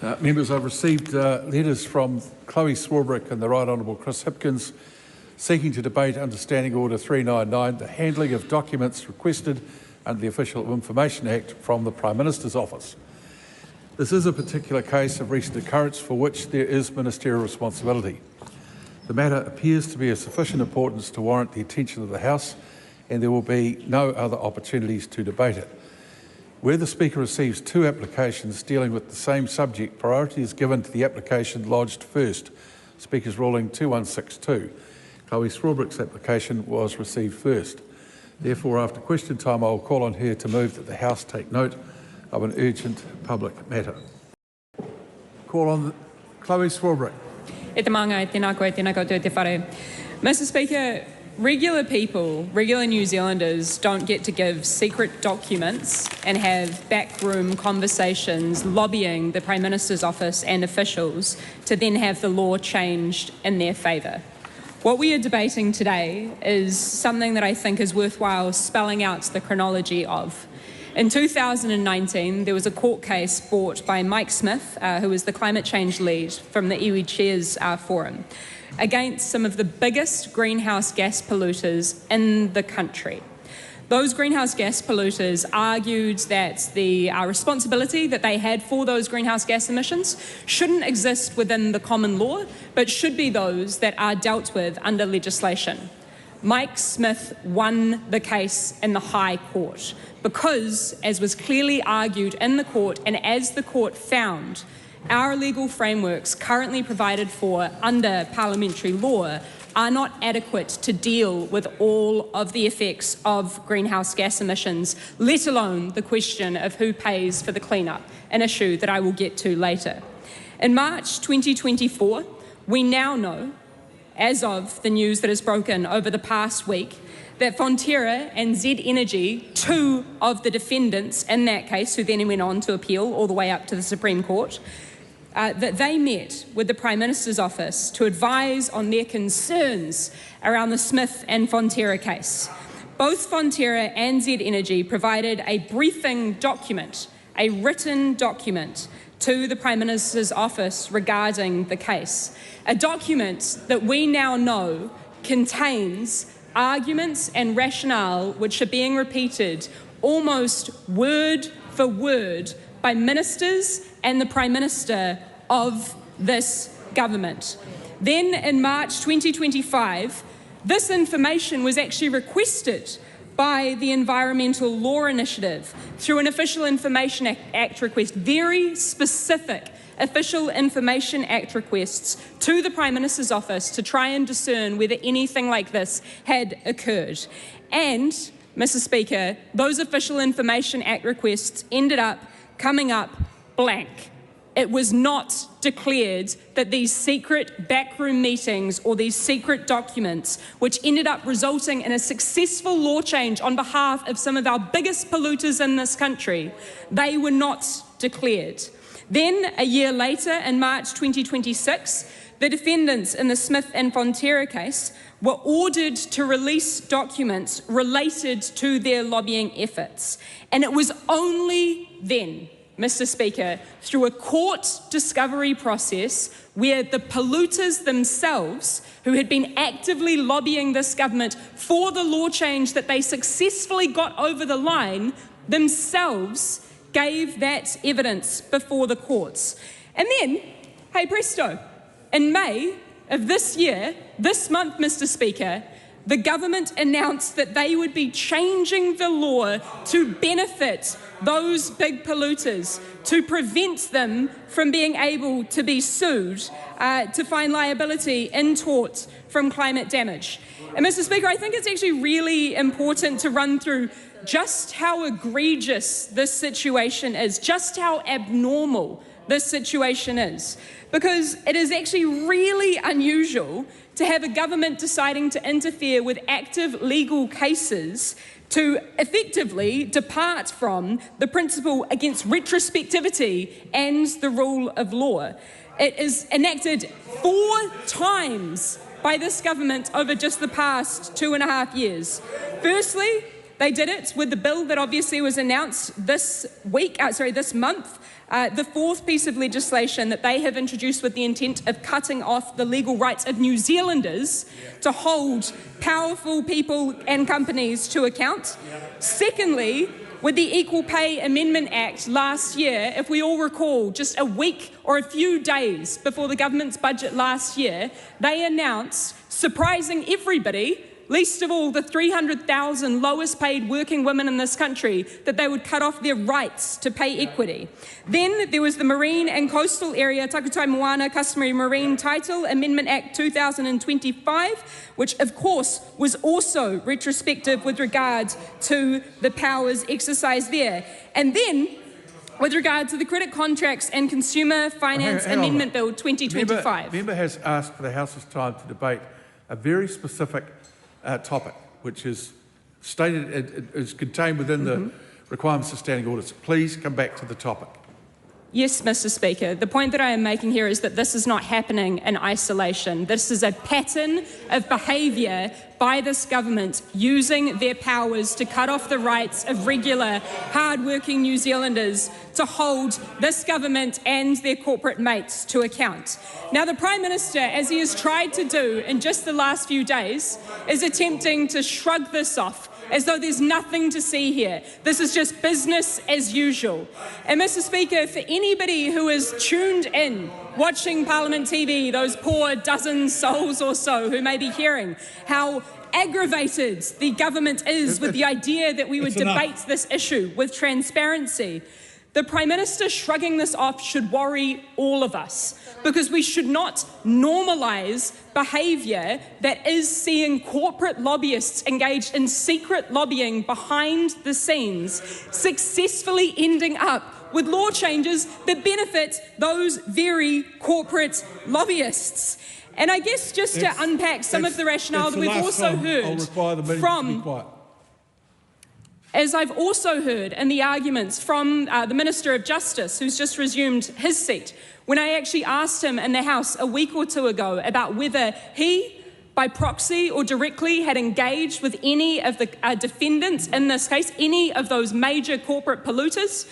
Members, I've received letters from Chlöe, Swarbrick and the Right Honourable Chris Hipkins seeking to debate under Standing Order 399 the handling of documents requested under the Official Information Act from the Prime Minister's Office. This is a particular case of recent occurrence for which there is ministerial responsibility. The matter appears to be of sufficient importance to warrant the attention of the House, and there will be no other opportunities to debate it. Where the Speaker receives two applications dealing with the same subject, priority is given to the application lodged first. Speaker's ruling 2162. Chlöe Swarbrick's application was received first. Therefore, after question time, I will call on her to move that the House take note of an urgent public matter. Call on Chlöe Swarbrick. Mr. Speaker, regular people, regular New Zealanders don't get to give secret documents and have backroom conversations lobbying the Prime Minister's office and officials to then have the law changed in their favour. What we are debating today is something that I think is worthwhile spelling out the chronology of. In 2019, there was a court case brought by Mike Smith, who was the climate change lead from the iwi Chairs Forum, against some of the biggest greenhouse gas polluters in the country. Those greenhouse gas polluters argued that the responsibility that they had for those greenhouse gas emissions shouldn't exist within the common law, but should be those that are dealt with under legislation. Mike Smith won the case in the High Court because, as was clearly argued in the court and as the court found, our legal frameworks currently provided for under parliamentary law are not adequate to deal with all of the effects of greenhouse gas emissions, let alone the question of who pays for the clean-up, an issue that I will get to later. In March 2024, we now know, as of the news that has broken over the past week, that Fonterra and Z Energy, two of the defendants in that case, who then went on to appeal all the way up to the Supreme Court, that they met with the Prime Minister's office to advise on their concerns around the Smith and Fonterra case. Both Fonterra and Z Energy provided a briefing document, a written document, to the Prime Minister's office regarding the case. A document that we now know contains arguments and rationale which are being repeated almost word for word by ministers and the Prime Minister of this government. Then in March 2025, this information was actually requested by the Environmental Law Initiative through an Official Information Act request, very specific Official Information Act requests to the Prime Minister's office to try and discern whether anything like this had occurred. And, Mr. Speaker, those Official Information Act requests ended up coming up blank. It was not declared that these secret backroom meetings or these secret documents, which ended up resulting in a successful law change on behalf of some of our biggest polluters in this country, they were not declared. Then, a year later, in March 2026, the defendants in the Smith and Fonterra case were ordered to release documents related to their lobbying efforts. And it was only then, Mr. Speaker, through a court discovery process where the polluters themselves, who had been actively lobbying this government for the law change that they successfully got over the line, themselves gave that evidence before the courts. And then, hey presto, in May of this year, this month, Mr. Speaker, the government announced that they would be changing the law to benefit those big polluters, to prevent them from being able to be sued, to find liability in tort from climate damage. And Mr. Speaker, I think it's actually really important to run through just how egregious this situation is, just how abnormal this situation is, because it is actually really unusual to have a government deciding to interfere with active legal cases to effectively depart from the principle against retrospectivity and the rule of law. It is enacted 4 times by this government over just the past 2.5 years. Firstly, They did it with the bill that obviously was announced this month, the fourth piece of legislation that they have introduced with the intent of cutting off the legal rights of New Zealanders to hold powerful people and companies to account. Secondly, with the Equal Pay Amendment Act last year, if we all recall, just a week or a few days before the government's budget last year, they announced, surprising everybody, least of all the 300,000 lowest paid working women in this country, that they would cut off their rights to pay equity. Then there was the Marine and Coastal Area Takutai Moana Customary Marine Title Amendment Act 2025, which of course was also retrospective with regard to the powers exercised there. And then with regard to the Credit Contracts and Consumer Finance Amendment Bill 2025. The member has asked for the House's time to debate a very specific topic, which is stated, is contained within the requirements of standing orders. Please come back to the topic. Yes, Mr. Speaker. The point that I am making here is that this is not happening in isolation. This is a pattern of behaviour by this government using their powers to cut off the rights of regular, hard-working New Zealanders to hold this government and their corporate mates to account. Now, the Prime Minister, as he has tried to do in just the last few days, is attempting to shrug this off as though there's nothing to see here. This is just business as usual. And Mr. Speaker, for anybody who is tuned in, watching Parliament TV, those poor dozen souls or so who may be hearing how aggravated the government is with the idea that we would debate this issue with transparency, the Prime Minister shrugging this off should worry all of us, because we should not normalise behaviour that is seeing corporate lobbyists engaged in secret lobbying behind the scenes, successfully ending up with law changes that benefit those very corporate lobbyists. And I guess just to unpack some of the rationale that we've also heard from, as I've also heard in the arguments from the Minister of Justice, who's just resumed his seat, when I actually asked him in the House a week or two ago about whether he, by proxy or directly, had engaged with any of the defendants in this case, any of those major corporate polluters,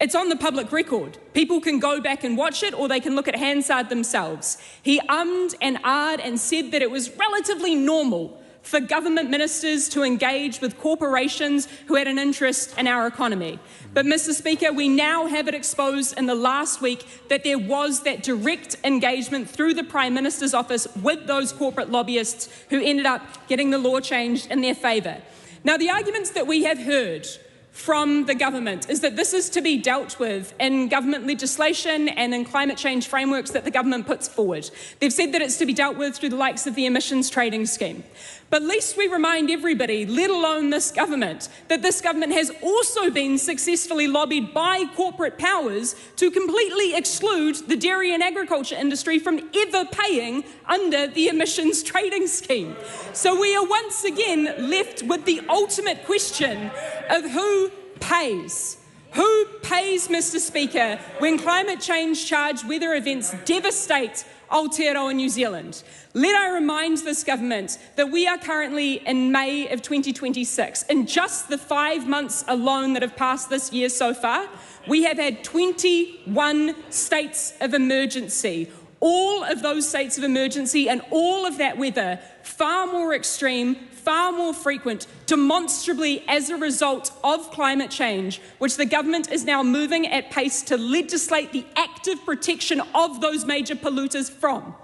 it's on the public record. People can go back and watch it, or they can look at Hansard themselves. He ummed and ahed and said that it was relatively normal for government ministers to engage with corporations who had an interest in our economy. But, Mr. Speaker, we now have it exposed in the last week that there was that direct engagement through the Prime Minister's office with those corporate lobbyists who ended up getting the law changed in their favour. Now, the arguments that we have heard from the government is that this is to be dealt with in government legislation and in climate change frameworks that the government puts forward. They've said that it's to be dealt with through the likes of the emissions trading scheme. But least we remind everybody, let alone this government, that this government has also been successfully lobbied by corporate powers to completely exclude the dairy and agriculture industry from ever paying under the emissions trading scheme. So we are once again left with the ultimate question of who pays. Who pays, Mr. Speaker, when climate change charged weather events devastate Aotearoa New Zealand? Let I remind this government that we are currently in May of 2026. In just the 5 months alone that have passed this year so far, we have had 21 states of emergency. All of those states of emergency and all of that weather far more extreme, far more frequent, demonstrably as a result of climate change, which the government is now moving at pace to legislate the active protection of those major polluters from.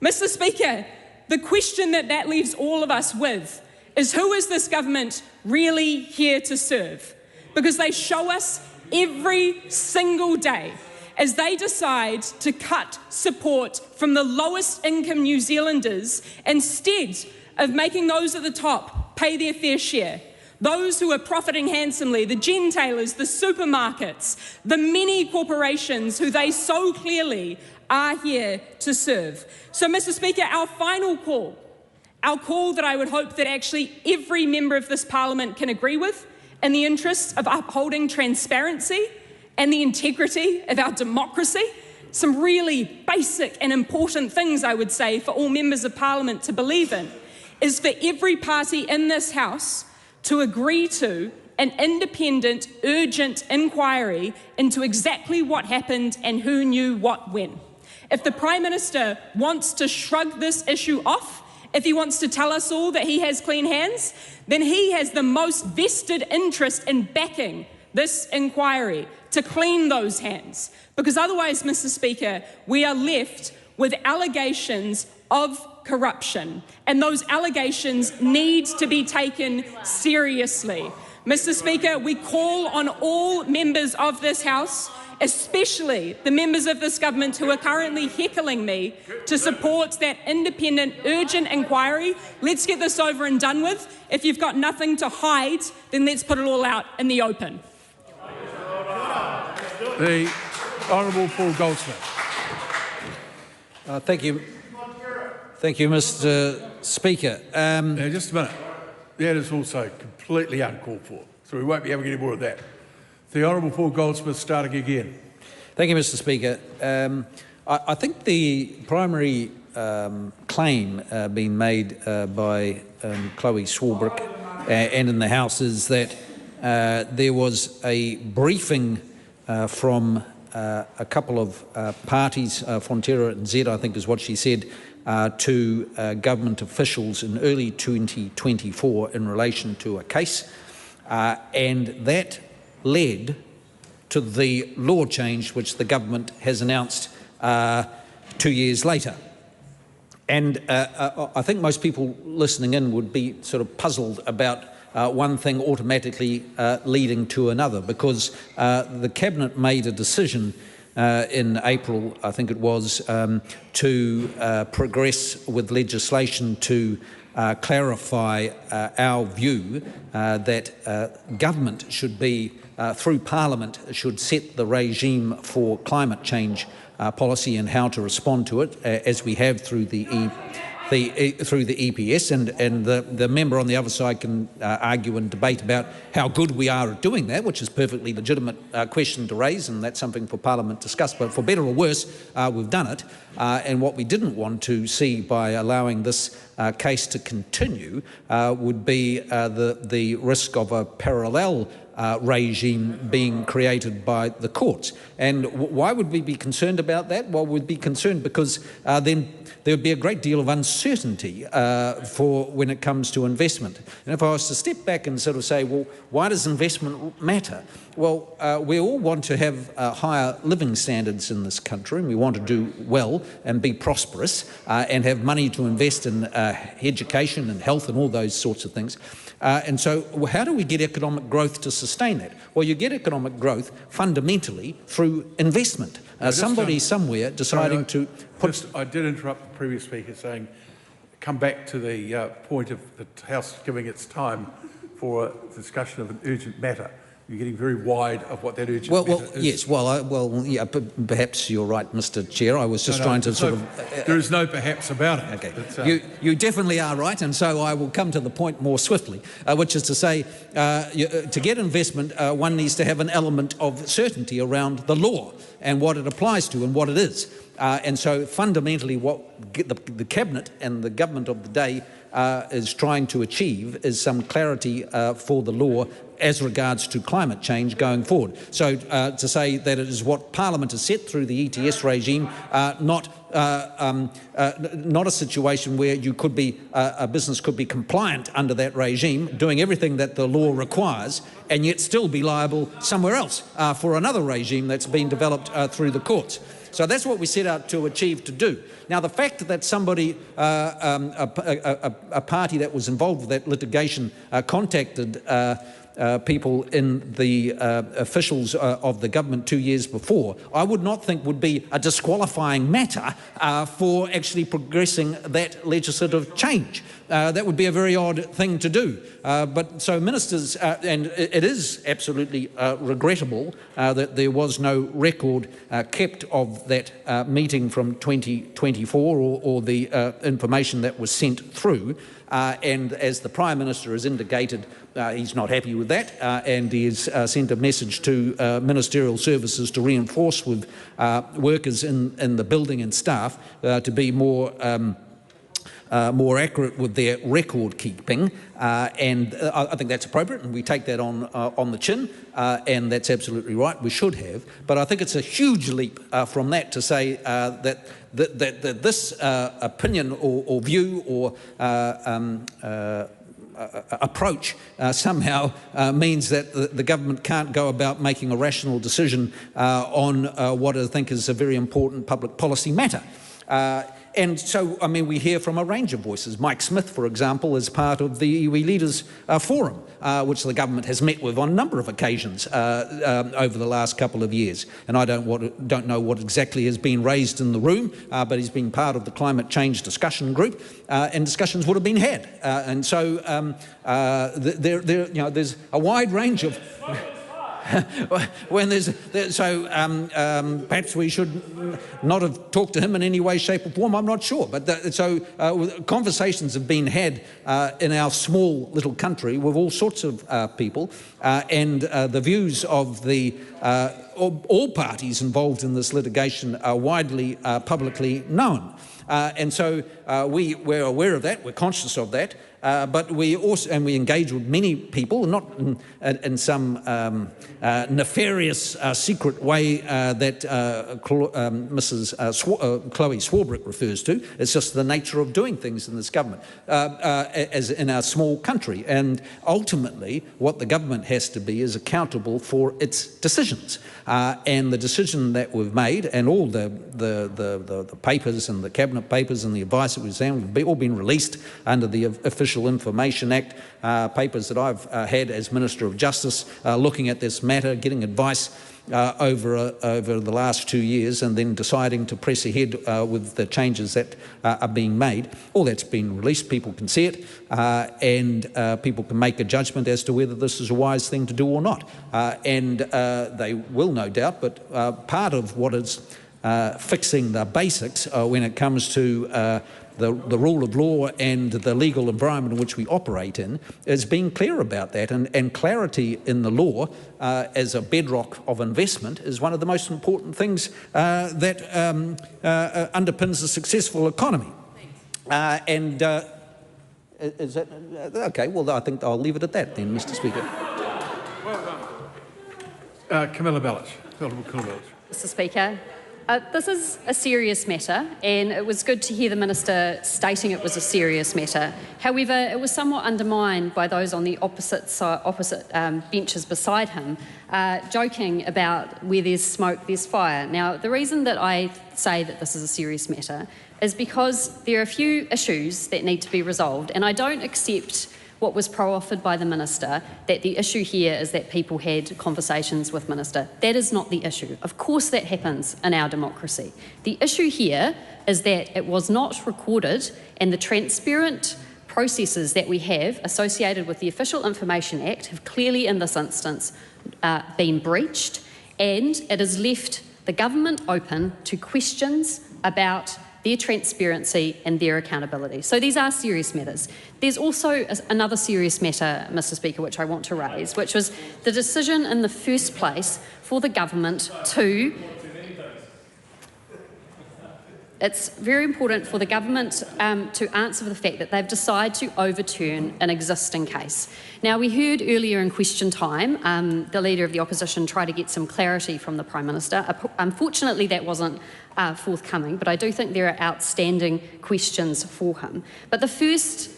Mr. Speaker, the question that leaves all of us with is, who is this government really here to serve? Because they show us every single day as they decide to cut support from the lowest income New Zealanders instead of making those at the top pay their fair share. Those who are profiting handsomely, the gentailers, the supermarkets, the many corporations who they so clearly are here to serve. So, Mr. Speaker, our final call, our call that I would hope that actually every member of this Parliament can agree with, in the interests of upholding transparency and the integrity of our democracy, some really basic and important things, I would say, for all members of Parliament to believe in, is for every party in this House to agree to an independent, urgent inquiry into exactly what happened and who knew what when. If the Prime Minister wants to shrug this issue off, if he wants to tell us all that he has clean hands, then he has the most vested interest in backing this inquiry to clean those hands. Because otherwise, Mr. Speaker, we are left with allegations of corruption, and those allegations need to be taken seriously. Mr. Speaker, we call on all members of this House, especially the members of this government who are currently heckling me, to support that independent, urgent inquiry. Let's get this over and done with. If you've got nothing to hide, then let's put it all out in the open. The Honourable Paul Goldsmith. Thank you. Thank you, Mr. Speaker. Now, just a minute. That is also completely uncalled for, so we won't be able to get any more of that. The Honourable Paul Goldsmith, starting again. Thank you, Mr. Speaker. I think the primary claim being made by Chlöe Swarbrick and in the House is that there was a briefing from a couple of parties, Fonterra and Z, I think is what she said, to government officials in early 2024 in relation to a case, and that led to the law change which the government has announced 2 years later. And I think most people listening in would be sort of puzzled about one thing automatically leading to another, because the Cabinet made a decision in April, I think it was, to progress with legislation to clarify our view that government should be, through Parliament, should set the regime for climate change policy and how to respond to it, as we have through the EPS, and the member on the other side can argue and debate about how good we are at doing that, which is a perfectly legitimate question to raise, and that's something for Parliament to discuss. But for better or worse, we've done it, and what we didn't want to see by allowing this case to continue would be the risk of a parallel regime being created by the courts. And why would we be concerned about that? Well, we'd be concerned because then there would be a great deal of uncertainty for when it comes to investment. And if I was to step back and sort of say, well, why does investment matter? Well, we all want to have higher living standards in this country, and we want to do well and be prosperous and have money to invest in education and health and all those sorts of things. And so how do we get economic growth to sustain that? Well, you get economic growth fundamentally through investment. Somebody somewhere deciding to put... I did interrupt the previous speaker saying, come back to the point of the House giving its time for a discussion of an urgent matter. You're getting very wide of what that urgent matter is. Yes, yeah, perhaps you're right, Mr. Chair. I was just trying to sort of... There is no perhaps about it. Okay. You definitely are right, and so I will come to the point more swiftly, which is to say, to get investment, one needs to have an element of certainty around the law and what it applies to and what it is. And so fundamentally what the Cabinet and the government of the day is trying to achieve is some clarity for the law as regards to climate change going forward. So to say that it is what Parliament has set through the ETS regime, not a situation where you could be, a business could be compliant under that regime, doing everything that the law requires, and yet still be liable somewhere else for another regime that's been developed through the courts. So that's what we set out to achieve to do. Now, the fact that somebody, a party that was involved with that litigation, contacted people in the officials of the government 2 years before, I would not think would be a disqualifying matter for actually progressing that legislative change. That would be a very odd thing to do. But so ministers, and it is absolutely regrettable that there was no record kept of that meeting from 2024 or the information that was sent through. And as the Prime Minister has indicated, he's not happy with that, and he has sent a message to ministerial services to reinforce with workers in the building and staff to be more more accurate with their record keeping, and I think that's appropriate, and we take that on the chin, and that's absolutely right. We should have, but I think it's a huge leap from that to say that this opinion or view or approach somehow means that the government can't go about making a rational decision on what I think is a very important public policy matter. And so, I mean, we hear from a range of voices. Mike Smith, for example, is part of the iwi Leaders Forum, which the government has met with on a number of occasions over the last couple of years. And I don't know what exactly has been raised in the room, but he's been part of the climate change discussion group, and discussions would have been had. And so there's a wide range of... perhaps we should not have talked to him in any way, shape or form, I'm not sure. But conversations have been had in our small little country with all sorts of people, and the views of all parties involved in this litigation are widely publicly known. And so we're aware of that, we're conscious of that, but we engage with many people, not in some nefarious secret way that Mrs. Chlöe Swarbrick refers to. It's just the nature of doing things in this government, as in our small country. And ultimately, what the government has to be is accountable for its decisions. And the decision that we've made, and all the papers and the cabinet papers and the advice that we've seen, have all been released under the Official Information Act, papers that I've had as Minister of Justice, looking at this matter, getting advice over the last 2 years, and then deciding to press ahead with the changes that are being made. All that's been released, people can see it, and people can make a judgment as to whether this is a wise thing to do or not. And they will, no doubt, but part of what is fixing the basics when it comes to the rule of law and the legal environment in which we operate in is being clear about that, and clarity in the law as a bedrock of investment is one of the most important things that underpins a successful economy. Is that okay? Well, I think I'll leave it at that then, Mr. Speaker. Well done. Camilla Belich. Mr. Speaker. This is a serious matter, and it was good to hear the Minister stating it was a serious matter. However, it was somewhat undermined by those on the opposite benches beside him, joking about where there's smoke, there's fire. Now, the reason that I say that this is a serious matter is because there are a few issues that need to be resolved, and I don't accept what was pro-offered by the Minister, that the issue here is that people had conversations with Minister. That is not the issue. Of course that happens in our democracy. The issue here is that it was not recorded, and the transparent processes that we have associated with the Official Information Act have clearly in this instance been breached, and it has left the government open to questions about their transparency and their accountability. So these are serious matters. There's also another serious matter, Mr. Speaker, which I want to raise, which was the decision in the first place for the government to... It's very important for the government to answer for the fact that they've decided to overturn an existing case. Now, we heard earlier in question time the Leader of the Opposition try to get some clarity from the Prime Minister. Unfortunately, that wasn't forthcoming, but I do think there are outstanding questions for him. But the first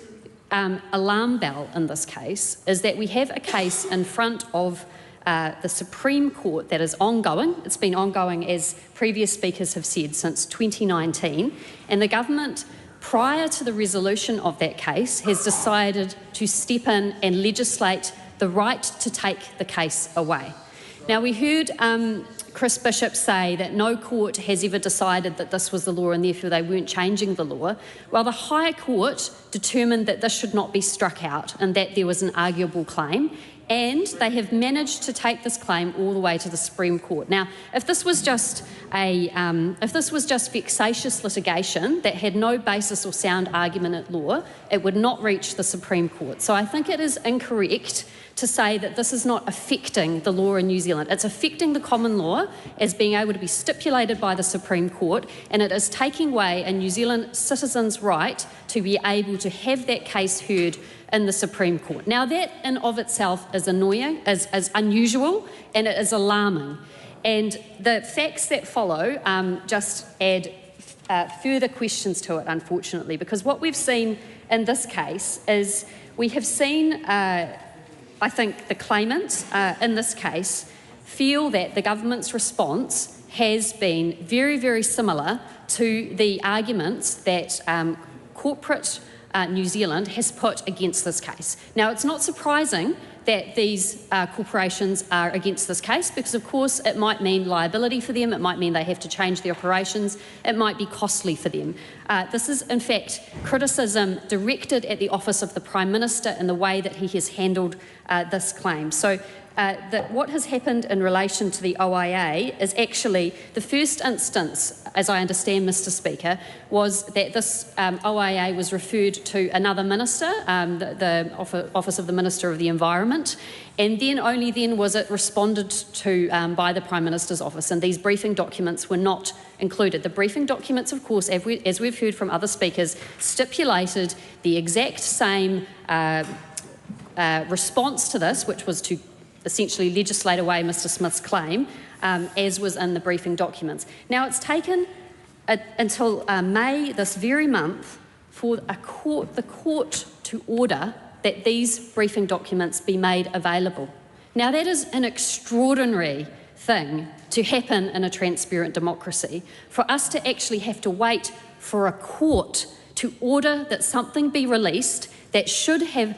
alarm bell in this case is that we have a case in front of the Supreme Court that is ongoing. It's been ongoing, as previous speakers have said, since 2019, and the government, prior to the resolution of that case, has decided to step in and legislate the right to take the case away. Now, we heard Chris Bishop say that no court has ever decided that this was the law and therefore they weren't changing the law. Well, the High Court determined that this should not be struck out and that there was an arguable claim, and they have managed to take this claim all the way to the Supreme Court. Now, if this was just vexatious litigation that had no basis or sound argument at law, it would not reach the Supreme Court. So I think it is incorrect to say that this is not affecting the law in New Zealand. It's affecting the common law as being able to be stipulated by the Supreme Court, and it is taking away a New Zealand citizen's right to be able to have that case heard in the Supreme Court. Now, that in of itself is annoying, is unusual, and it is alarming. And the facts that follow just add further questions to it, unfortunately, because what we've seen in this case is we have seen, I think, the claimant in this case feel that the government's response has been very, very similar to the arguments that corporate New Zealand has put against this case. Now, it's not surprising that these corporations are against this case because, of course, it might mean liability for them, it might mean they have to change the operations, it might be costly for them. This is, in fact, criticism directed at the Office of the Prime Minister in the way that he has handled this claim. So what has happened in relation to the OIA is actually the first instance, as I understand, Mr. Speaker, was that this OIA was referred to another minister, the Office of the Minister of the Environment, and then only then was it responded to by the Prime Minister's office, and these briefing documents were not included. The briefing documents, of course, as we've heard from other speakers, stipulated the exact same response to this, which was to essentially legislate away Mr. Smith's claim, as was in the briefing documents. Now, it's taken until May this very month for the court to order that these briefing documents be made available. Now, that is an extraordinary thing to happen in a transparent democracy, for us to actually have to wait for a court to order that something be released that should have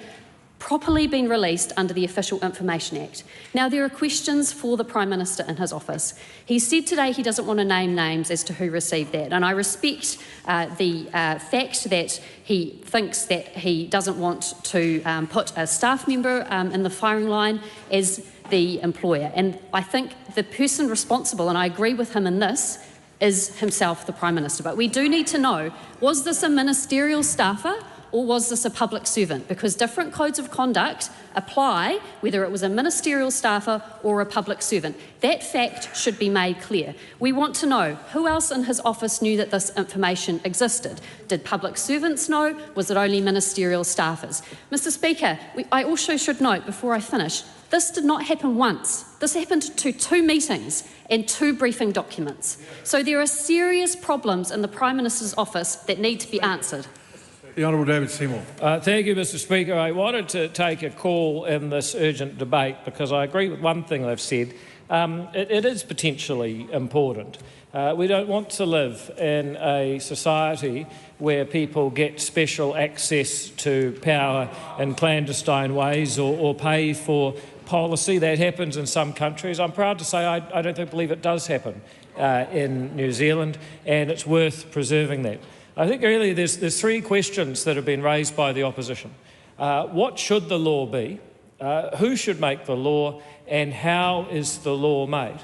properly been released under the Official Information Act. Now, there are questions for the Prime Minister in his office. He said today he doesn't want to name names as to who received that, and I respect the fact that he thinks that he doesn't want to put a staff member in the firing line as the employer. And I think the person responsible, and I agree with him in this, is himself, the Prime Minister. But we do need to know, was this a ministerial staffer or was this a public servant? Because different codes of conduct apply whether it was a ministerial staffer or a public servant. That fact should be made clear. We want to know who else in his office knew that this information existed. Did public servants know? Was it only ministerial staffers? Mr. Speaker, I also should note before I finish, this did not happen once. This happened to 2 meetings and 2 briefing documents. So there are serious problems in the Prime Minister's office that need to be answered. The Honourable David Seymour. Thank you, Mr. Speaker. I wanted to take a call in this urgent debate because I agree with one thing they've said. It is potentially important. We don't want to live in a society where people get special access to power in clandestine ways or pay for policy. That happens in some countries. I'm proud to say I don't believe it does happen in New Zealand, and it's worth preserving that. I think really there's 3 questions that have been raised by the opposition. What should the law be? Who should make the law? And how is the law made?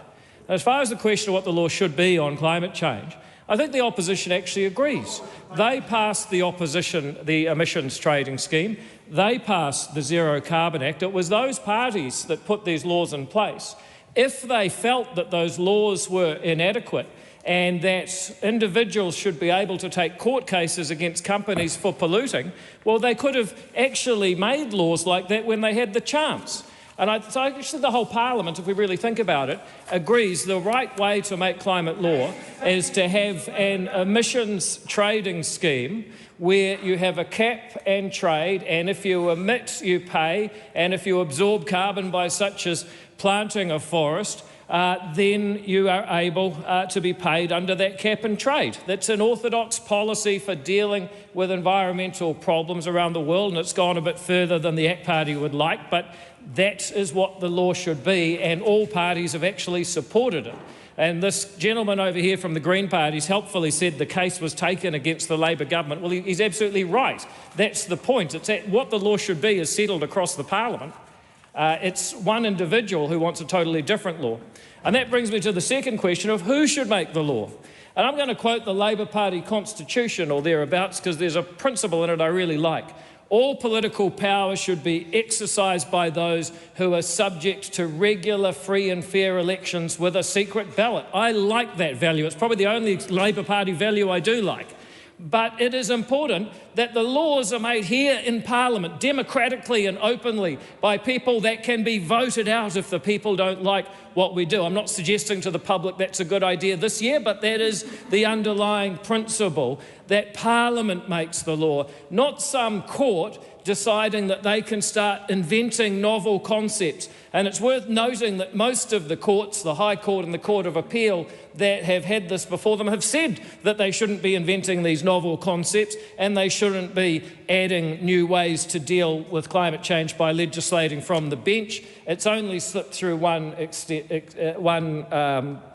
As far as the question of what the law should be on climate change, I think the opposition actually agrees. They passed the emissions trading scheme. They passed the Zero Carbon Act. It was those parties that put these laws in place. If they felt that those laws were inadequate and that individuals should be able to take court cases against companies for polluting, well, they could have actually made laws like that when they had the chance. And so actually the whole Parliament, if we really think about it, agrees the right way to make climate law is to have an emissions trading scheme where you have a cap and trade, and if you emit, you pay, and if you absorb carbon by such as planting a forest, then you are able to be paid under that cap and trade. That's an orthodox policy for dealing with environmental problems around the world, and it's gone a bit further than the ACT Party would like, but that is what the law should be, and all parties have actually supported it. And this gentleman over here from the Green Party's helpfully said the case was taken against the Labor government. Well, he's absolutely right. That's the point. It's that what the law should be is settled across the Parliament. It's one individual who wants a totally different law. And that brings me to the second question of who should make the law. And I'm going to quote the Labor Party constitution or thereabouts because there's a principle in it I really like. All political power should be exercised by those who are subject to regular, free and fair elections with a secret ballot. I like that value. It's probably the only Labour Party value I do like. But it is important that the laws are made here in Parliament, democratically and openly, by people that can be voted out if the people don't like what we do. I'm not suggesting to the public that's a good idea this year, but that is the underlying principle, that Parliament makes the law, not some court deciding that they can start inventing novel concepts. And it's worth noting that most of the courts, the High Court and the Court of Appeal, that have had this before them have said that they shouldn't be inventing these novel concepts and they shouldn't be adding new ways to deal with climate change by legislating from the bench. It's only slipped through one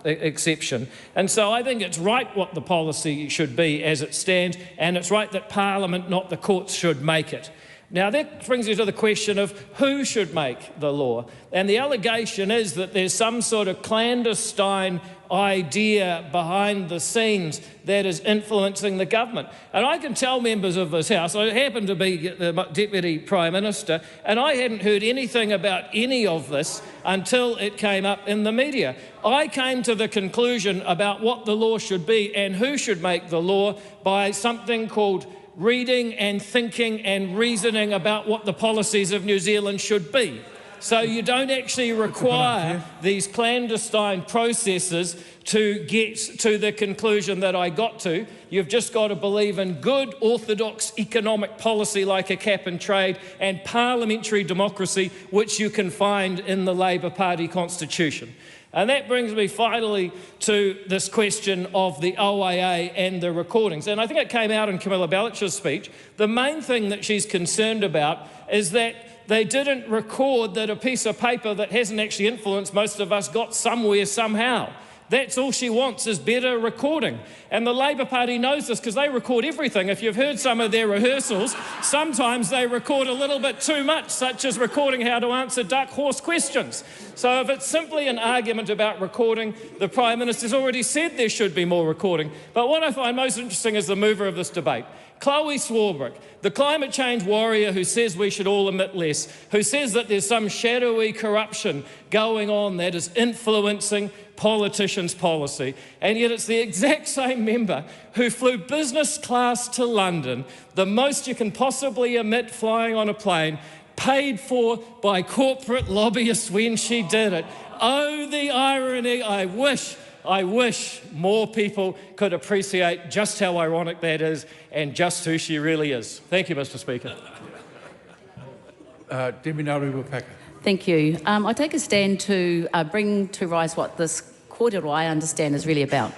exception. And so I think it's right what the policy should be as it stands, and it's right that Parliament, not the courts, should make it. Now, that brings you to the question of who should make the law. And the allegation is that there's some sort of clandestine idea behind the scenes that is influencing the government. And I can tell members of this House, I happen to be the Deputy Prime Minister, and I hadn't heard anything about any of this until it came up in the media. I came to the conclusion about what the law should be and who should make the law by something called reading and thinking and reasoning about what the policies of New Zealand should be. So you don't actually require these clandestine processes to get to the conclusion that I got to. You've just got to believe in good orthodox economic policy like a cap and trade and parliamentary democracy, which you can find in the Labour Party constitution. And that brings me finally to this question of the OIA and the recordings. And I think it came out in Camilla Belich's speech. The main thing that she's concerned about is that they didn't record that a piece of paper that hasn't actually influenced most of us got somewhere somehow. That's all she wants, is better recording. And the Labour Party knows this because they record everything. If you've heard some of their rehearsals, sometimes they record a little bit too much, such as recording how to answer duck horse questions. So if it's simply an argument about recording, the Prime Minister's already said there should be more recording. But what I find most interesting is the mover of this debate, Chlöe Swarbrick, the climate change warrior who says we should all emit less, who says that there's some shadowy corruption going on that is influencing politicians' policy, and yet it's the exact same member who flew business class to London, the most you can possibly emit flying on a plane, paid for by corporate lobbyists when she did it. Oh, the irony. I wish more people could appreciate just how ironic that is and just who she really is. Thank you, Mr. Speaker. Debbie Ngarewa-Packer. Thank you. I take a stand to bring to rise what this kōrero, I understand, is really about.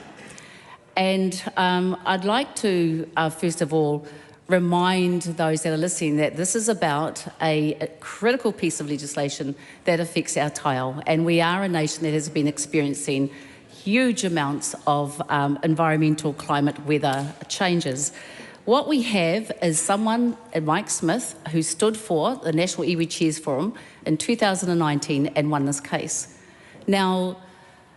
And I'd like to, first of all, remind those that are listening that this is about a critical piece of legislation that affects our tile. And we are a nation that has been experiencing huge amounts of environmental climate weather changes. What we have is someone, Mike Smith, who stood for the National Iwi Chairs Forum in 2019 and won this case. Now,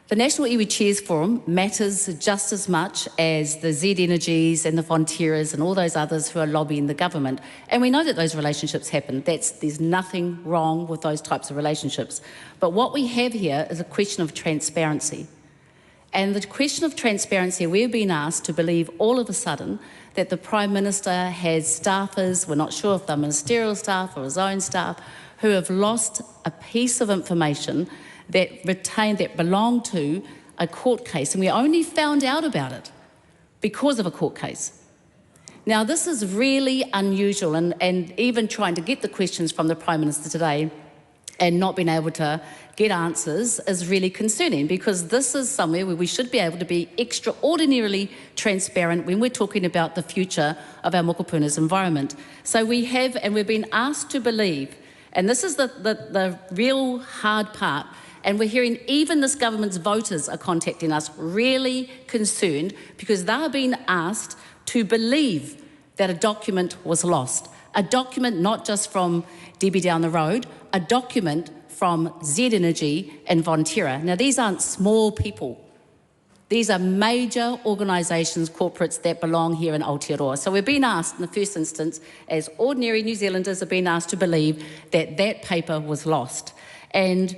the National Iwi Chairs Forum matters just as much as the Z Energies and the Fonterras and all those others who are lobbying the government. And we know that those relationships happen. There's nothing wrong with those types of relationships. But what we have here is a question of transparency. And the question of transparency, we've been asked to believe all of a sudden that the Prime Minister has staffers, we're not sure if they're ministerial staff or his own staff, who have lost a piece of information that belonged to a court case, and we only found out about it because of a court case. Now, this is really unusual, and even trying to get the questions from the Prime Minister today and not being able to get answers is really concerning, because this is somewhere where we should be able to be extraordinarily transparent when we're talking about the future of our mokopuna's environment. So we have, and we've been asked to believe, and this is the real hard part, and we're hearing even this government's voters are contacting us really concerned because they're being asked to believe that a document was lost. A document not just from Debbie down the road, a document from Z Energy and Fonterra. Now, these aren't small people. These are major organisations, corporates that belong here in Aotearoa. So we've been asked in the first instance, as ordinary New Zealanders have been asked to believe that that paper was lost. And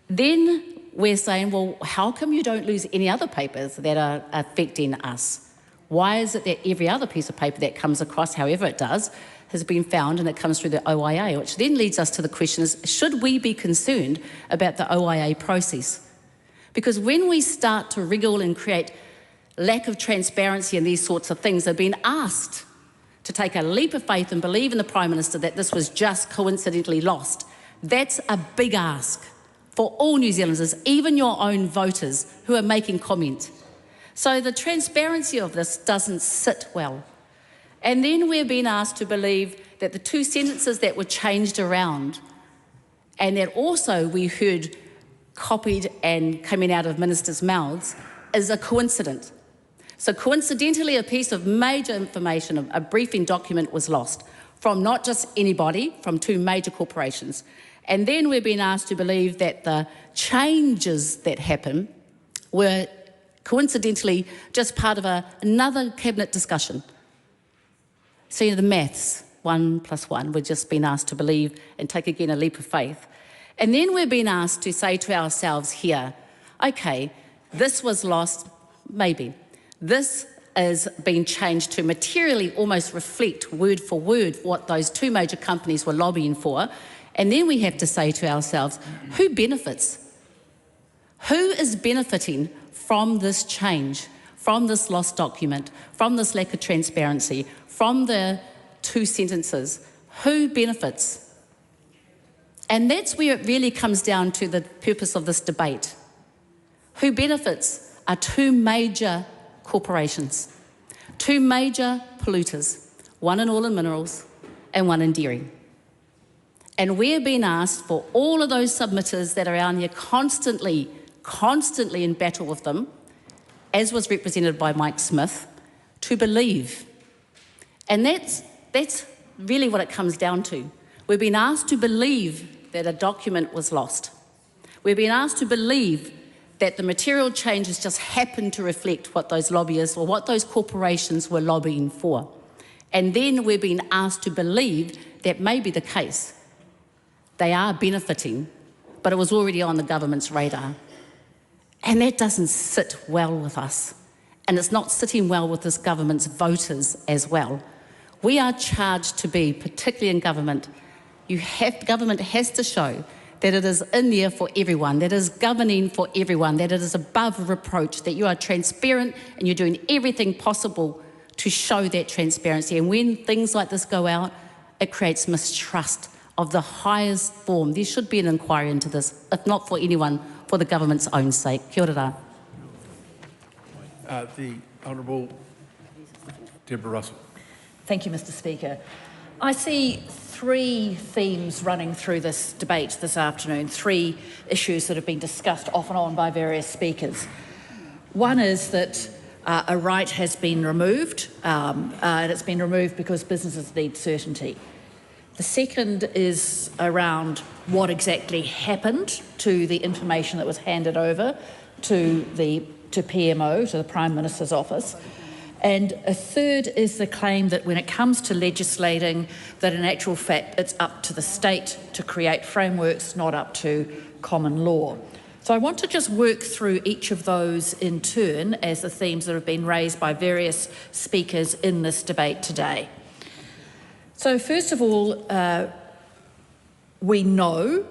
then we're saying, well, how come you don't lose any other papers that are affecting us? Why is it that every other piece of paper that comes across, however it does, has been found and it comes through the OIA, which then leads us to the question is, should we be concerned about the OIA process? Because when we start to wriggle and create lack of transparency and these sorts of things, they've been asked to take a leap of faith and believe in the Prime Minister that this was just coincidentally lost. That's a big ask for all New Zealanders, even your own voters who are making comment. So the transparency of this doesn't sit well. And then we're being asked to believe that the 2 sentences that were changed around and that also we heard copied and coming out of ministers' mouths is a coincidence. So coincidentally, a piece of major information, a briefing document was lost from not just anybody, from 2 major corporations. And then we're being asked to believe that the changes that happen were coincidentally just part of another cabinet discussion. So the maths, 1 + 1, we're just being asked to believe and take again a leap of faith. And then we're being asked to say to ourselves here, okay, this was lost, maybe. This is being changed to materially almost reflect word for word what those 2 major companies were lobbying for. And then we have to say to ourselves, who benefits? Who is benefiting from this change, from this lost document, from this lack of transparency, from the 2 sentences? Who benefits? And that's where it really comes down to the purpose of this debate. Who benefits are 2 major corporations, 2 major polluters, one in oil and minerals and one in dairy. And we're being asked for all of those submitters that are out here constantly in battle with them, as was represented by Mike Smith, to believe. And that's really what it comes down to. We've been asked to believe that a document was lost. We've been asked to believe that the material changes just happened to reflect what those lobbyists or what those corporations were lobbying for. And then we're being asked to believe that may be the case. They are benefiting, but it was already on the government's radar. And that doesn't sit well with us. And it's not sitting well with this government's voters as well. We are charged to be, particularly in government, government has to show that it is in there for everyone, that it is governing for everyone, that it is above reproach, that you are transparent and you're doing everything possible to show that transparency. And when things like this go out, it creates mistrust of the highest form. There should be an inquiry into this, if not for anyone, for the government's own sake. Kia ora. The Honourable Deborah Russell. Thank you, Mr. Speaker. I see 3 themes running through this debate this afternoon, 3 issues that have been discussed off and on by various speakers. One is that a right has been removed, and it's been removed because businesses need certainty. The second is around what exactly happened to the information that was handed over to PMO, to the Prime Minister's office. And a third is the claim that when it comes to legislating, that in actual fact it's up to the state to create frameworks, not up to common law. So I want to just work through each of those in turn as the themes that have been raised by various speakers in this debate today. So first of all, we know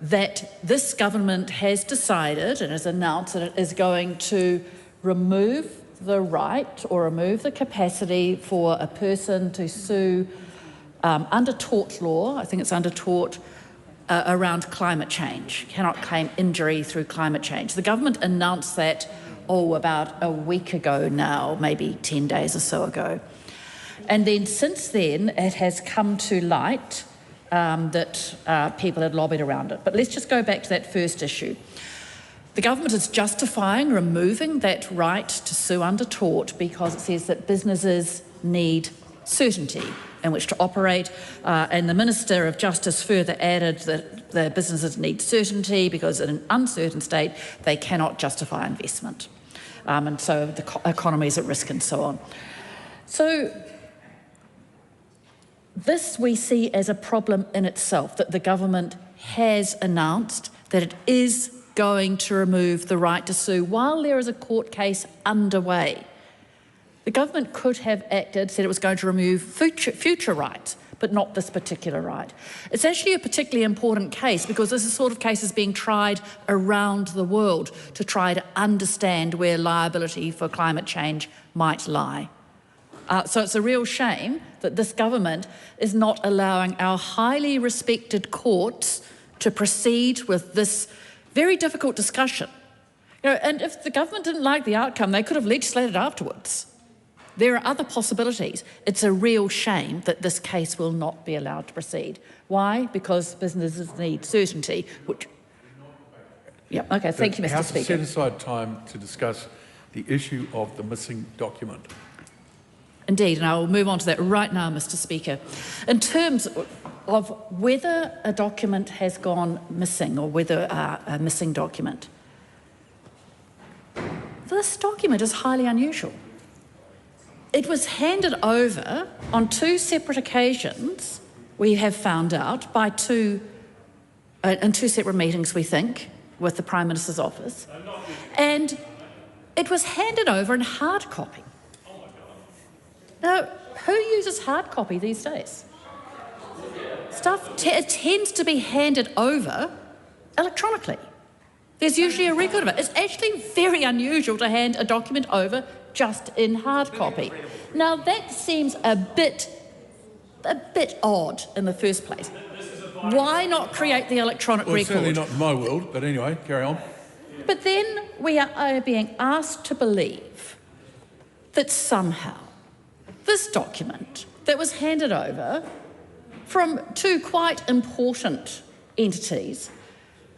that this government has decided and has announced that it is going to remove the right or remove the capacity for a person to sue under tort law, I think it's under tort, around climate change, cannot claim injury through climate change. The government announced that, about a week ago now, maybe 10 days or so ago. And then since then, it has come to light that people had lobbied around it. But let's just go back to that first issue. The government is justifying removing that right to sue under tort because it says that businesses need certainty in which to operate, and the Minister of Justice further added that the businesses need certainty because in an uncertain state they cannot justify investment. and so the economy is at risk and so on. So this we see as a problem in itself, that the government has announced that it is going to remove the right to sue while there is a court case underway. The government could have acted, said it was going to remove future rights, but not this particular right. It's actually a particularly important case because this is the sort of case that's being tried around the world to try to understand where liability for climate change might lie. So it's a real shame that this government is not allowing our highly respected courts to proceed with this very difficult discussion. And if the government didn't like the outcome, they could have legislated afterwards. There are other possibilities. It's a real shame that this case will not be allowed to proceed. Why? Because businesses need certainty, which... Yeah, okay, thank you, Mr. Speaker. Set aside time to discuss the issue of the missing document. Indeed, and I will move on to that right now, Mr. Speaker. In terms of whether a document has gone missing or whether a missing document, this document is highly unusual. It was handed over on 2 separate occasions, we have found out, in 2 separate meetings, we think, with the Prime Minister's office. And it was handed over in hard copy. Now, who uses hard copy these days? Stuff tends to be handed over electronically. There's usually a record of it. It's actually very unusual to hand a document over just in hard copy. Now that seems a bit odd in the first place. Why not create the electronic record? Certainly not in my world, but anyway, carry on. But then we are being asked to believe that somehow this document that was handed over from 2 quite important entities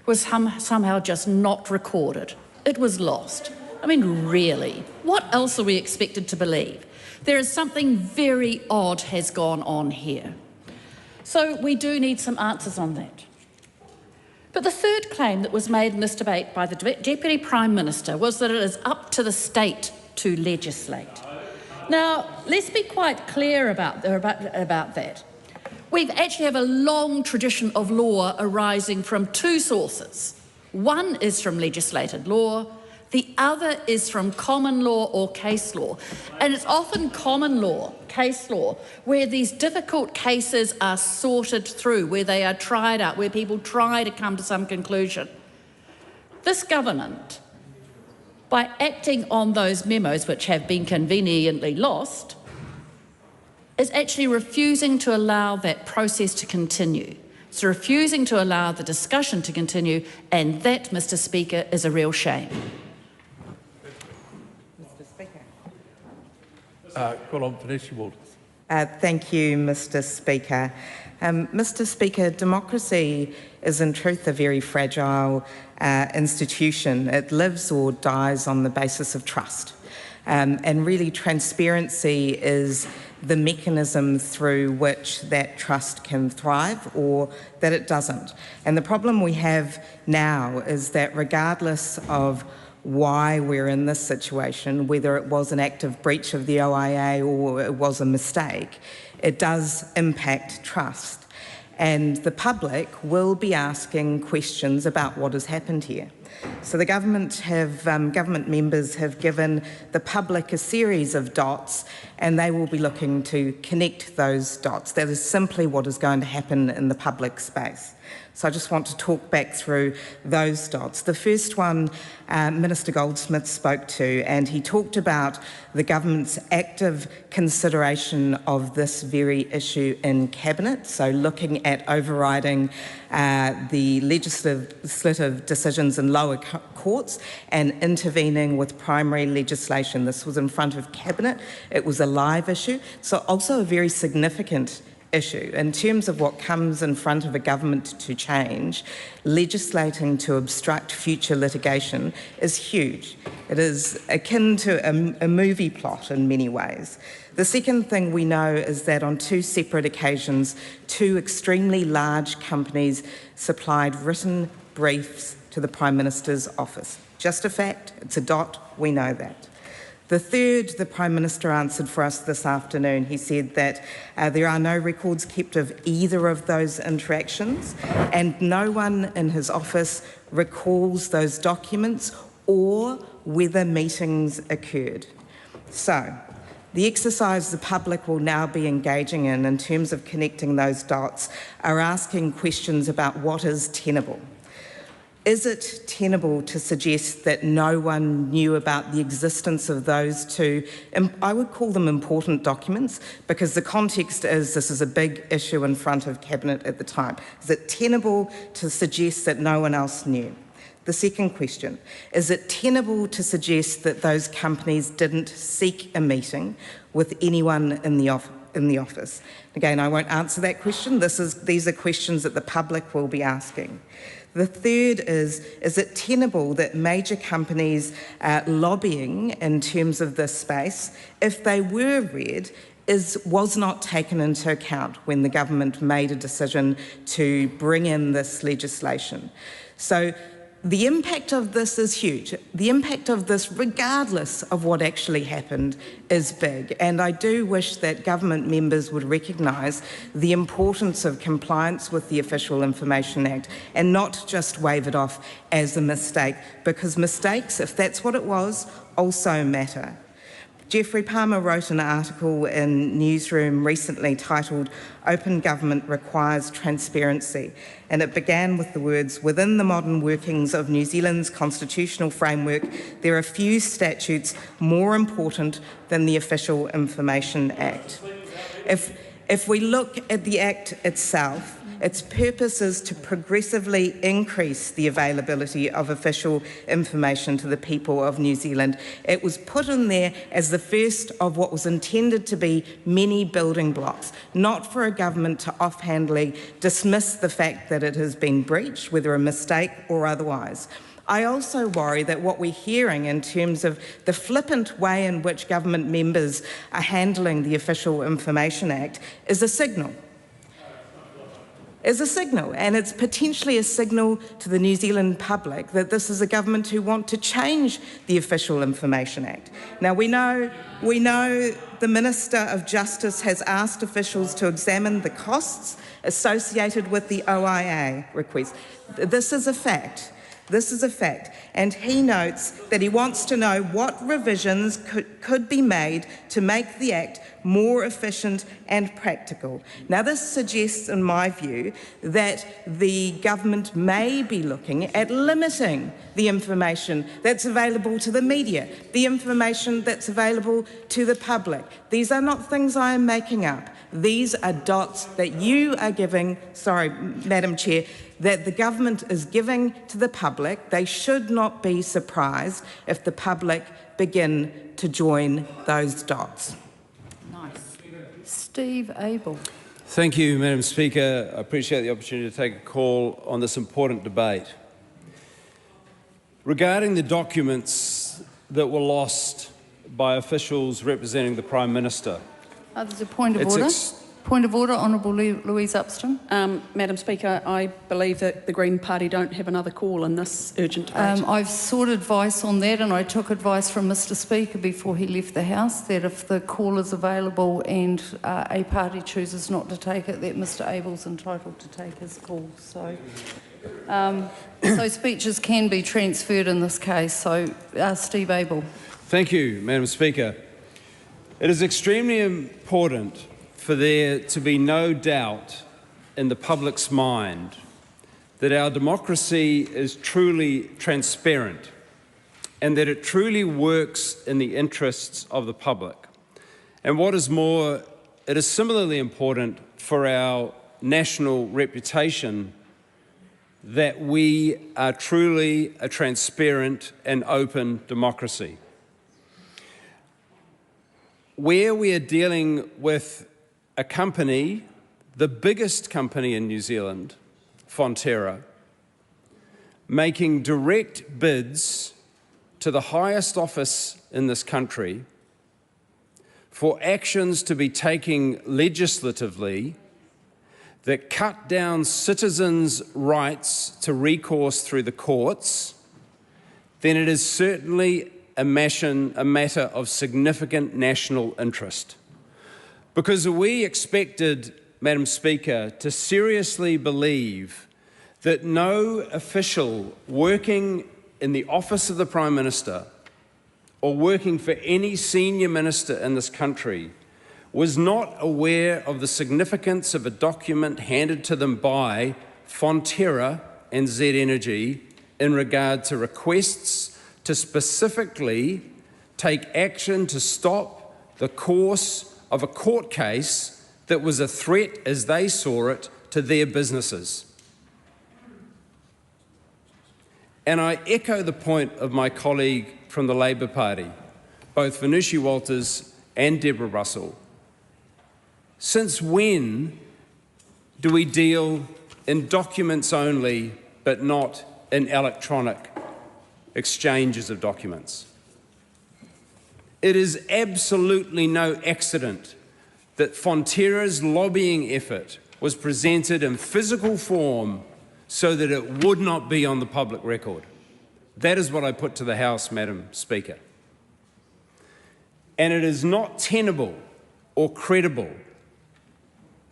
was somehow just not recorded. It was lost. I mean, really, what else are we expected to believe? There is something very odd has gone on here. So we do need some answers on that. But the third claim that was made in this debate by the Deputy Prime Minister was that it is up to the state to legislate. Now, let's be quite clear about that. We actually have a long tradition of law arising from 2 sources. One is from legislated law, the other is from common law or case law. And it's often common law, case law, where these difficult cases are sorted through, where they are tried out, where people try to come to some conclusion. This government, by acting on those memos which have been conveniently lost, is actually refusing to allow that process to continue. It's refusing to allow the discussion to continue, and that, Mr. Speaker, is a real shame. Mr. Speaker. Call on Vanushi Walters. Thank you, Mr. Speaker. Mr. Speaker, democracy is in truth a very fragile institution. It lives or dies on the basis of trust. And really transparency is the mechanism through which that trust can thrive or that it doesn't. And the problem we have now is that regardless of why we're in this situation, whether it was an active breach of the OIA or it was a mistake, it does impact trust. And the public will be asking questions about what has happened here. So the government members have given the public a series of dots, and they will be looking to connect those dots. That is simply what is going to happen in the public space. So I just want to talk back through those dots. The first one Minister Goldsmith spoke to, and he talked about the government's active consideration of this very issue in Cabinet, so looking at overriding the legislative decisions in lower courts and intervening with primary legislation. This was in front of Cabinet. It was a live issue, so also a very significant issue. In terms of what comes in front of a government to change, legislating to obstruct future litigation is huge. It is akin to a movie plot in many ways. The second thing we know is that on 2 separate occasions, 2 extremely large companies supplied written briefs to the Prime Minister's office. Just a fact, it's a dot, we know that. The third, the Prime Minister answered for us this afternoon. He said that there are no records kept of either of those interactions, and no one in his office recalls those documents or whether meetings occurred. So, the exercise the public will now be engaging in terms of connecting those dots are asking questions about what is tenable. Is it tenable to suggest that no one knew about the existence of those two, I would call them important documents, because the context is this is a big issue in front of Cabinet at the time. Is it tenable to suggest that no one else knew? The second question, is it tenable to suggest that those companies didn't seek a meeting with anyone in the office? Again, I won't answer that question. These are questions that the public will be asking. The third is it tenable that major companies lobbying in terms of this space, if they were read, was not taken into account when the government made a decision to bring in this legislation? So the impact of this is huge. The impact of this, regardless of what actually happened, is big. And I do wish that government members would recognise the importance of compliance with the Official Information Act and not just wave it off as a mistake, because mistakes, if that's what it was, also matter. Geoffrey Palmer wrote an article in Newsroom recently titled "Open Government Requires Transparency," and it began with the words, "Within the modern workings of New Zealand's constitutional framework, there are few statutes more important than the Official Information Act." If we look at the Act itself, its purpose is to progressively increase the availability of official information to the people of New Zealand. It was put in there as the first of what was intended to be many building blocks, not for a government to offhandedly dismiss the fact that it has been breached, whether a mistake or otherwise. I also worry that what we're hearing in terms of the flippant way in which government members are handling the Official Information Act is a signal. And it's potentially a signal to the New Zealand public that this is a government who want to change the Official Information Act. Now, we know the Minister of Justice has asked officials to examine the costs associated with the OIA request. This is a fact. And he notes that he wants to know what revisions could be made to make the Act more efficient and practical. Now, this suggests, in my view, that the government may be looking at limiting the information that's available to the media, the information that's available to the public. These are not things I am making up. These are dots that you are giving, Madam Chair, that the government is giving to the public. They should not be surprised if the public begin to join those dots. Nice. Steve Abel. Thank you, Madam Speaker. I appreciate the opportunity to take a call on this important debate. Regarding the documents that were lost by officials representing the Prime Minister. There's a point of order. Point of order, Honourable Louise Upston. Madam Speaker, I believe that the Green Party don't have another call in this urgent debate. I've sought advice on that, and I took advice from Mr Speaker before he left the House that if the call is available and a party chooses not to take it, that Mr Abel's entitled to take his call. So speeches can be transferred in this case. So, Steve Abel. Thank you, Madam Speaker. It is extremely important for there to be no doubt in the public's mind that our democracy is truly transparent and that it truly works in the interests of the public. And what is more, it is similarly important for our national reputation that we are truly a transparent and open democracy. Where we are dealing with a company, the biggest company in New Zealand, Fonterra, making direct bids to the highest office in this country for actions to be taken legislatively that cut down citizens' rights to recourse through the courts, then it is certainly a matter of significant national interest. Because we expected, Madam Speaker, to seriously believe that no official working in the office of the Prime Minister or working for any senior minister in this country was not aware of the significance of a document handed to them by Fonterra and Z Energy in regard to requests to specifically take action to stop the course of a court case that was a threat, as they saw it, to their businesses. And I echo the point of my colleague from the Labour Party, both Vanushi Walters and Deborah Russell. Since when do we deal in documents only, but not in electronic exchanges of documents? It is absolutely no accident that Fonterra's lobbying effort was presented in physical form so that it would not be on the public record. That is what I put to the House, Madam Speaker. And it is not tenable or credible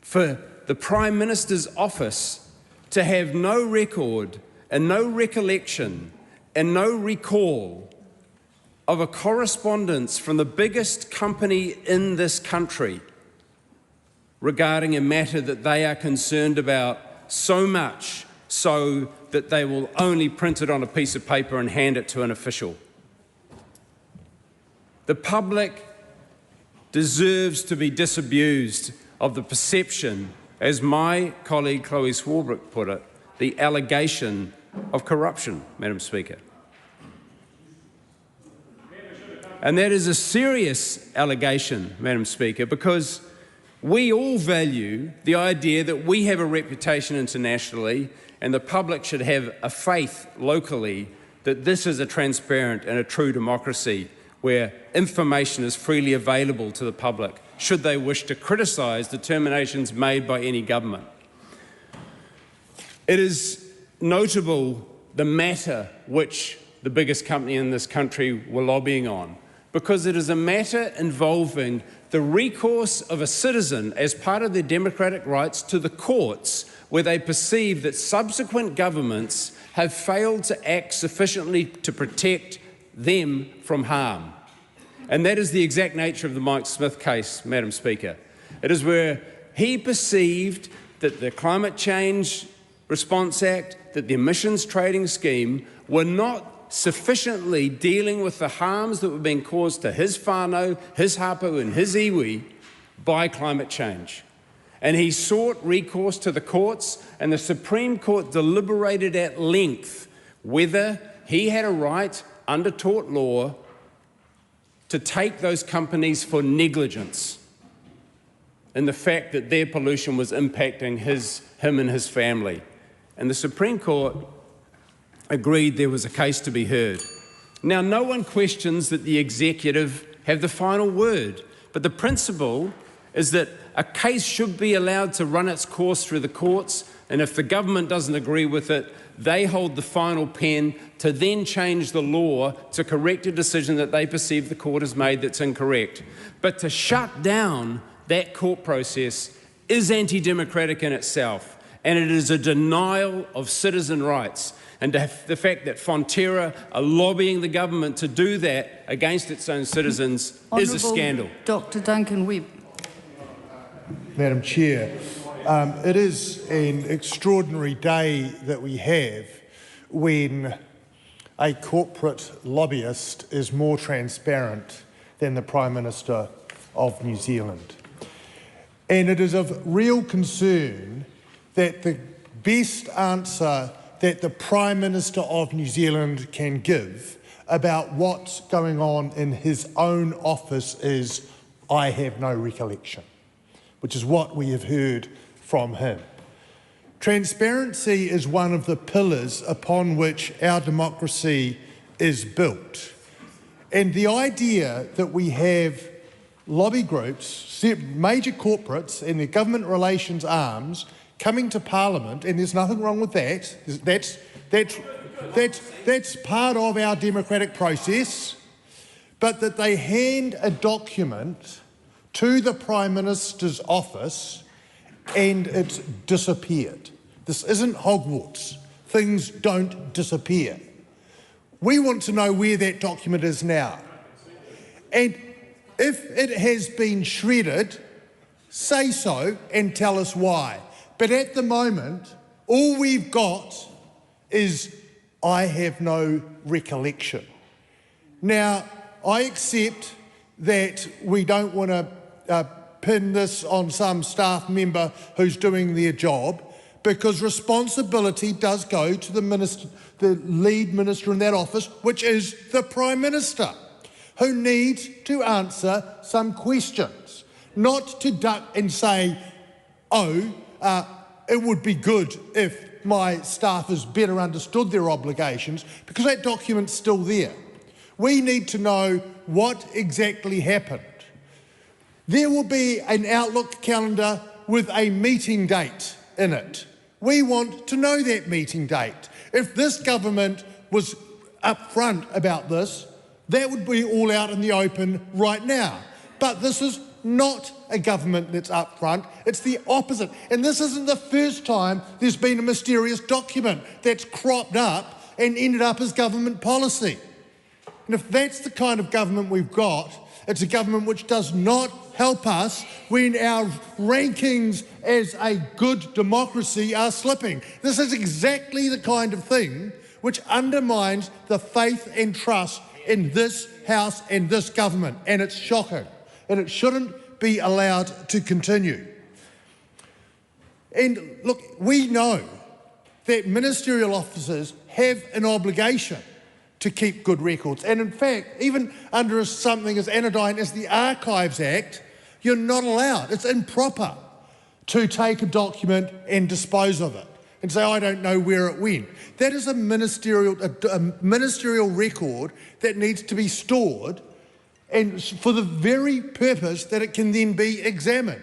for the Prime Minister's office to have no record and no recollection and no recall of a correspondence from the biggest company in this country regarding a matter that they are concerned about so much so that they will only print it on a piece of paper and hand it to an official. The public deserves to be disabused of the perception, as my colleague Chlöe Swarbrick put it, the allegation of corruption, Madam Speaker. And that is a serious allegation, Madam Speaker, because we all value the idea that we have a reputation internationally and the public should have a faith locally that this is a transparent and a true democracy where information is freely available to the public should they wish to criticise determinations made by any government. It is notable the matter which the biggest company in this country were lobbying on, because it is a matter involving the recourse of a citizen as part of their democratic rights to the courts, where they perceive that subsequent governments have failed to act sufficiently to protect them from harm. And that is the exact nature of the Mike Smith case, Madam Speaker. It is where he perceived that the Climate Change Response Act, that the emissions trading scheme were not sufficiently dealing with the harms that were being caused to his whānau, his hapu and his iwi by climate change. And he sought recourse to the courts, and the Supreme Court deliberated at length whether he had a right under tort law to take those companies for negligence in the fact that their pollution was impacting him and his family. And the Supreme Court agreed there was a case to be heard. Now, no one questions that the executive have the final word, but the principle is that a case should be allowed to run its course through the courts, and if the government doesn't agree with it, they hold the final pen to then change the law to correct a decision that they perceive the court has made that's incorrect. But to shut down that court process is anti-democratic in itself, and it is a denial of citizen rights. And the fact that Fonterra are lobbying the government to do that against its own citizens is a scandal. Dr. Duncan, Webb. Madam Chair, it is an extraordinary day that we have when a corporate lobbyist is more transparent than the Prime Minister of New Zealand. And it is of real concern that the best answer that the Prime Minister of New Zealand can give about what's going on in his own office is, "I have no recollection," which is what we have heard from him. Transparency is one of the pillars upon which our democracy is built. And the idea that we have lobby groups, major corporates and their government relations arms coming to Parliament, and there's nothing wrong with that. That's part of our democratic process, but that they hand a document to the Prime Minister's office and it's disappeared. This isn't Hogwarts. Things don't disappear. We want to know where that document is now. And if it has been shredded, say so and tell us why. But at the moment, all we've got is, I have no recollection. Now, I accept that we don't want to pin this on some staff member who's doing their job, because responsibility does go to the minister, the lead minister in that office, which is the Prime Minister, who needs to answer some questions, not to duck and say, it would be good if my staffers better understood their obligations, because that document's still there. We need to know what exactly happened. There will be an Outlook calendar with a meeting date in it. We want to know that meeting date. If this government was upfront about this, that would be all out in the open right now. But this is not a government that's upfront, it's the opposite. And this isn't the first time there's been a mysterious document that's cropped up and ended up as government policy. And if that's the kind of government we've got, it's a government which does not help us when our rankings as a good democracy are slipping. This is exactly the kind of thing which undermines the faith and trust in this House and this government, and it's shocking, and it shouldn't be allowed to continue. And look, we know that ministerial officers have an obligation to keep good records. And in fact, even under something as anodyne as the Archives Act, you're not allowed. It's improper to take a document and dispose of it and say, I don't know where it went. That is a ministerial record that needs to be stored, and for the very purpose that it can then be examined.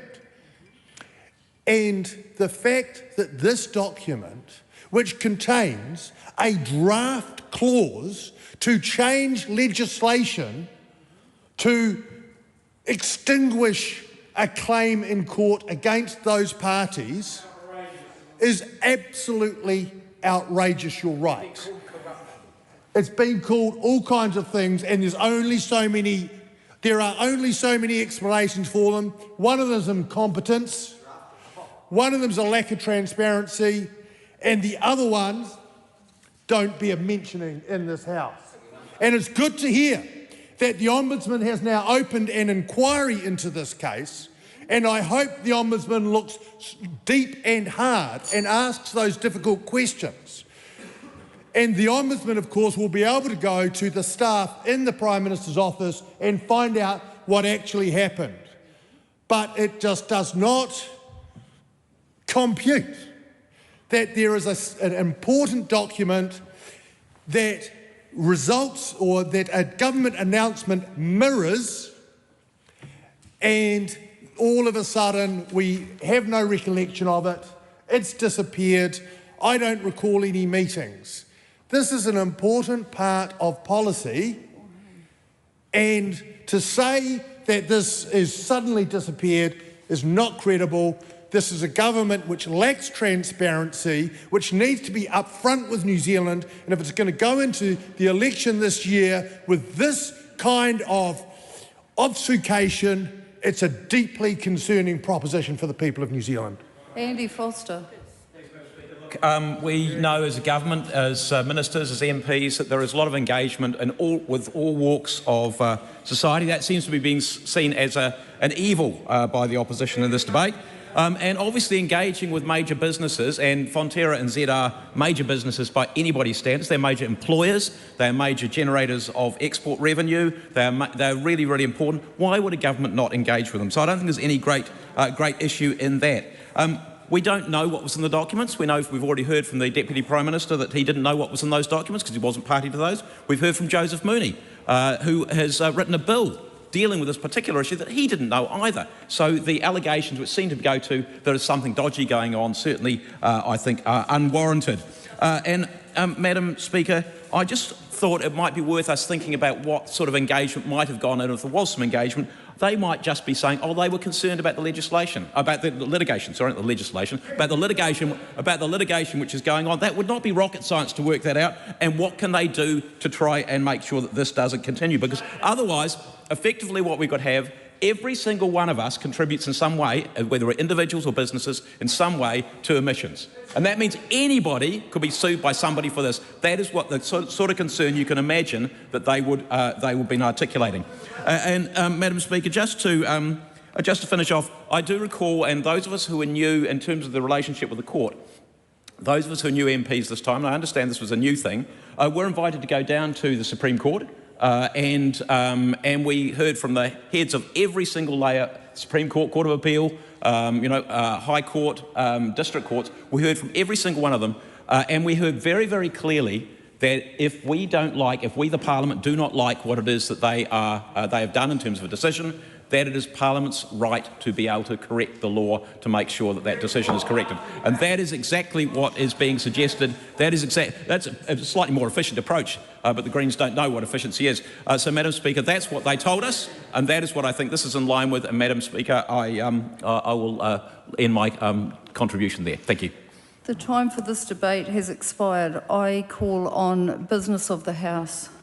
And the fact that this document, which contains a draft clause to change legislation to extinguish a claim in court against those parties, is absolutely outrageous. You're right. It's been called all kinds of things, and there are only so many explanations for them. One of them is incompetence, one of them is a lack of transparency, and the other ones don't bear mentioning in this House. And it's good to hear that the Ombudsman has now opened an inquiry into this case, and I hope the Ombudsman looks deep and hard and asks those difficult questions. And the Ombudsman, of course, will be able to go to the staff in the Prime Minister's office and find out what actually happened. But it just does not compute that there is an important document that results, or that a government announcement mirrors, and all of a sudden we have no recollection of it, it's disappeared, I don't recall any meetings. This is an important part of policy, and to say that this is suddenly disappeared is not credible. This is a government which lacks transparency, which needs to be upfront with New Zealand, and if it's going to go into the election this year with this kind of obfuscation, it's a deeply concerning proposition for the people of New Zealand. Andy Foster. We know as a government, as ministers, as MPs, that there is a lot of engagement with all walks of society. That seems to be being seen as an evil by the opposition in this debate. And obviously engaging with major businesses, and Fonterra and Z are major businesses by anybody's standards. They're major employers, they're major generators of export revenue, they're really, really important. Why would a government not engage with them? So I don't think there's any great issue in that. We don't know what was in the documents. We've already heard from the Deputy Prime Minister that he didn't know what was in those documents because he wasn't party to those. We've heard from Joseph Mooney, who has written a bill dealing with this particular issue that he didn't know either. So the allegations which seem to go to there is something dodgy going on certainly, I think, are unwarranted. Madam Speaker, I just thought it might be worth us thinking about what sort of engagement might have gone in if there was some engagement. They might just be saying, oh, they were concerned about the litigation, about the litigation which is going on. That would not be rocket science to work that out. And what can they do to try and make sure that this doesn't continue? Because otherwise, effectively what we could have, every single one of us contributes in some way, whether we're individuals or businesses, in some way to emissions. And that means anybody could be sued by somebody for this. That is what the sort of concern you can imagine that they would be articulating. Madam Speaker, just to finish off, I do recall, and those of us who are new in terms of the relationship with the court, those of us who are new MPs this time, and I understand this was a new thing, were invited to go down to the Supreme Court. And we heard from the heads of every single layer, Supreme Court, Court of Appeal, High Court, District Courts. We heard from every single one of them, and we heard very, very clearly that if we, the Parliament, do not like what it is that they have done in terms of a decision, that it is Parliament's right to be able to correct the law to make sure that that decision is corrected. And that is exactly what is being suggested. That's a slightly more efficient approach, but the Greens don't know what efficiency is. So, Madam Speaker, that's what they told us, and that is what I think this is in line with. And, Madam Speaker, I will end my contribution there. Thank you. The time for this debate has expired. I call on business of the House.